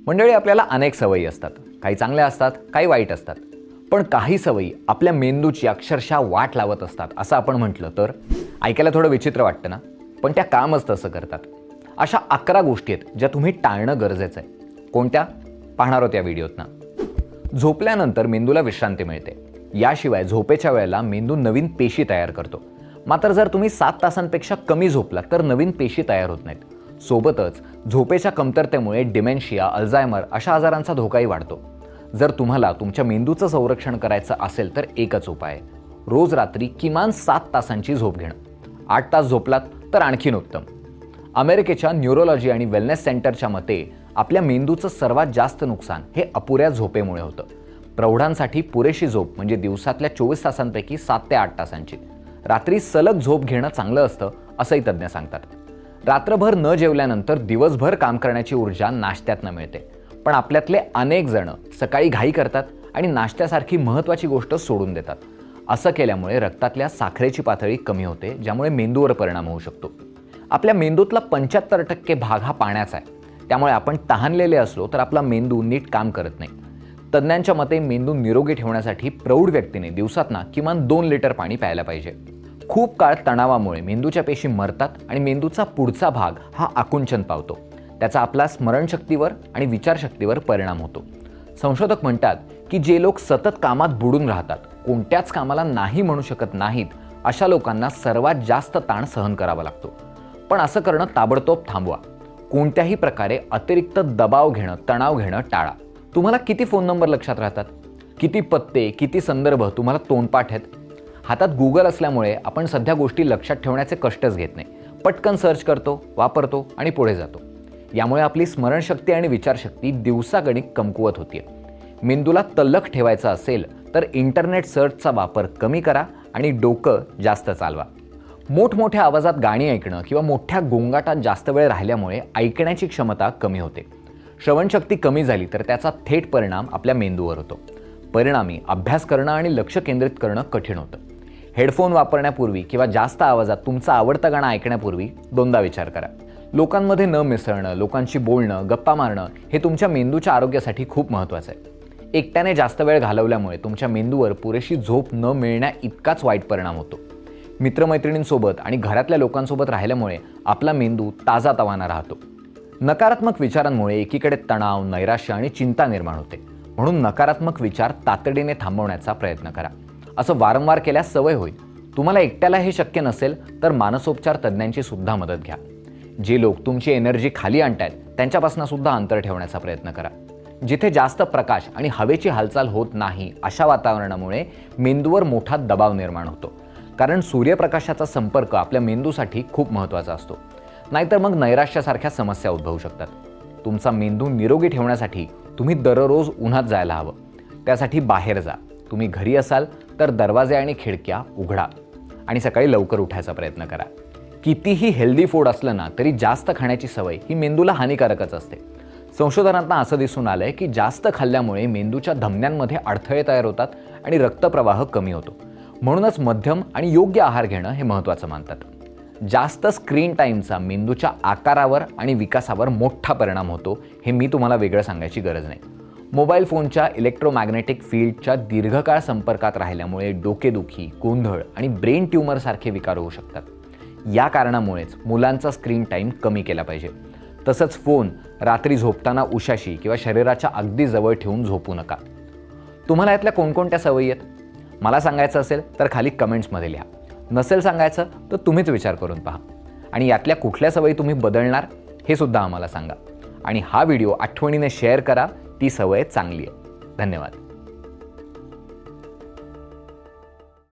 मंडळी, आपल्याला अनेक सवयी असतात. काही चांगल्या असतात, काही वाईट असतात. पण काही सवयी आपल्या मेंदूची अक्षरशः वाट लावत असतात असं आपण म्हटलं तर ऐकायला थोडं विचित्र वाटतं ना, पण त्या कामच तसं करतात. अशा 11 गोष्टी आहेत ज्या तुम्ही टाळणं गरजेचं आहे. कोणत्या पाहणार आहोत या व्हिडिओतनं. झोपल्यानंतर मेंदूला विश्रांती मिळते. याशिवाय झोपेच्या वेळेला मेंदू नवीन पेशी तयार करतो. मात्र जर तुम्ही 7 तासांपेक्षा कमी झोपलात तर नवीन पेशी तयार होत नाहीत. सोबतच झोपेच्या कमतरतेमुळे डिमेन्शिया, अल्झायमर अशा आजारांचा धोकाही वाढतो. जर तुम्हाला तुमच्या मेंदूचं संरक्षण करायचं असेल तर एकच उपाय आहे, रोज रात्री किमान 7 तासांची झोप घेणं. 8 तास झोपलात तर आणखीन उत्तम. अमेरिकेच्या न्यूरोलॉजी आणि वेलनेस सेंटरच्या मते आपल्या मेंदूचं सर्वात जास्त नुकसान हे अपुऱ्या झोपेमुळे होतं. प्रौढांसाठी पुरेशी झोप म्हणजे दिवसातल्या 24 तासांपैकी 7 ते 8 तासांची. रात्री सलग झोप घेणं चांगलं असतं असंही तज्ज्ञ सांगतात. रात्रभर न जेवल्यानंतर दिवसभर काम करण्याची ऊर्जा नाश्त्यातनं मिळते. पण आपल्यातले अनेक जण सकाळी घाई करतात आणि नाश्त्यासारखी महत्त्वाची गोष्ट सोडून देतात. असं केल्यामुळे रक्तातल्या साखरेची पातळी कमी होते, ज्यामुळे मेंदूवर परिणाम होऊ शकतो. आपल्या मेंदूतला 75% भाग हा पाण्याचा आहे. त्यामुळे आपण तहानलेले असलो तर आपला मेंदू नीट काम करत नाही. तज्ज्ञांच्या मते मेंदू निरोगी ठेवण्यासाठी प्रौढ व्यक्तीने दिवसातनं किमान 2 लिटर पाणी प्यायला पाहिजे. खूप काळ तणावामुळे मेंदूच्या पेशी मरतात आणि मेंदूचा पुढचा भाग हा आकुंचन पावतो. त्याचा आपल्या स्मरणशक्तीवर आणि विचारशक्तीवर परिणाम होतो. संशोधक म्हणतात की जे लोक सतत कामात बुडून राहतात, कोणत्याच कामाला नाही म्हणू शकत नाहीत, अशा लोकांना सर्वात जास्त ताण सहन करावा लागतो. पण असं करणं ताबडतोब थांबवा. कोणत्याही प्रकारे अतिरिक्त दबाव घेणं, तणाव घेणं टाळा. तुम्हाला किती फोन नंबर लक्षात राहतात? किती पत्ते, किती संदर्भ तुम्हाला तोंडपाठ आहेत? हातात गुगल असल्यामुळे आपण सध्या गोष्टी लक्षात ठेवण्याचे कष्टच घेत नाही. पटकन सर्च करतो, वापरतो आणि पुढे जातो. यामुळे आपली स्मरणशक्ती आणि विचारशक्ती दिवसागणिक कमकुवत होते. मेंदूला तल्लख ठेवायचं असेल तर इंटरनेट सर्चचा वापर कमी करा आणि डोकं जास्त चालवा. मोठमोठ्या आवाजात गाणी ऐकणं किंवा मोठ्या गोंगाटात जास्त वेळ राहिल्यामुळे ऐकण्याची क्षमता कमी होते. श्रवणशक्ती कमी झाली तर त्याचा थेट परिणाम आपल्या मेंदूवर होतो. परिणामी अभ्यास करणं आणि लक्ष केंद्रित करणं कठीण होतं. हेडफोन वापरण्यापूर्वी किंवा जास्त आवाजात तुमचं आवडतं गाणं ऐकण्यापूर्वी दोनदा विचार करा. लोकांमध्ये न मिसळणं, लोकांशी बोलणं, गप्पा मारणं हे तुमच्या मेंदूच्या आरोग्यासाठी खूप महत्त्वाचं आहे. एकट्याने जास्त वेळ घालवल्यामुळे तुमच्या मेंदूवर पुरेशी झोप न मिळण्या इतकाच वाईट परिणाम होतो. मित्रमैत्रिणींसोबत आणि घरातल्या लोकांसोबत राहिल्यामुळे आपला मेंदू ताजातवाना राहतो. नकारात्मक विचारांमुळे एकीकडे तणाव, नैराश्य आणि चिंता निर्माण होते. म्हणून नकारात्मक विचार तातडीने थांबवण्याचा प्रयत्न करा. असं वारंवार केल्यास सवय होईल. तुम्हाला एकट्याला हे शक्य नसेल तर मानसोपचार तज्ज्ञांची सुद्धा मदत घ्या. जे लोक तुमची एनर्जी खाली आणतायत त्यांच्यापासून सुद्धा अंतर ठेवण्याचा प्रयत्न करा. जिथे जास्त प्रकाश आणि हवेची हालचाल होत नाही अशा वातावरणामुळे मेंदूवर मोठा दबाव निर्माण होतो. कारण सूर्यप्रकाशाचा संपर्क आपल्या मेंदूसाठी खूप महत्त्वाचा असतो. नाहीतर मग नैराश्यासारख्या समस्या उद्भवू शकतात. तुमचा मेंदू निरोगी ठेवण्यासाठी तुम्ही दररोज उन्हात जायला हवं. त्यासाठी बाहेर जा. तुम्ही घरी असाल तर दरवाजे आणि खिडक्या उघडा आणि सकाळी लवकर उठायचा प्रयत्न करा. कितीही हेल्दी फूड असलं ना तरी जास्त खाण्याची सवय ही मेंदूला हानिकारकच असते. संशोधनांना असं दिसून आलंय की जास्त खाल्ल्यामुळे मेंदूच्या धमन्यांमध्ये अडथळे तयार होतात आणि रक्तप्रवाह कमी होतो. म्हणूनच मध्यम आणि योग्य आहार घेणं हे महत्त्वाचं मानतात. जास्त स्क्रीन टाईमचा मेंदूच्या आकारावर आणि विकासावर मोठा परिणाम होतो हे मी तुम्हाला वेगळं सांगायची गरज नाही. मोबाईल फोनच्या इलेक्ट्रोमॅग्नेटिक फील्डच्या दीर्घकाळ संपर्कात राहिल्यामुळे डोकेदुखी, गोंधळ आणि ब्रेन ट्यूमरसारखे विकार होऊ शकतात. या कारणामुळेच मुलांचा स्क्रीन टाईम कमी केला पाहिजे. तसंच फोन रात्री झोपताना उशाशी किंवा शरीराच्या अगदी जवळ ठेवून झोपू नका. तुम्हाला यातल्या कोणकोणत्या सवयी आहेत? मला सांगायचं असेल तर खाली कमेंट्समध्ये लिहा. नसेल सांगायचं तर तुम्हीच विचार करून पहा. आणि यातल्या कुठल्या सवयी तुम्ही बदलणार हे सुद्धा आम्हाला सांगा. आणि हा व्हिडिओ आठवणीने शेअर करा. ती सवय चांगली आहे. धन्यवाद.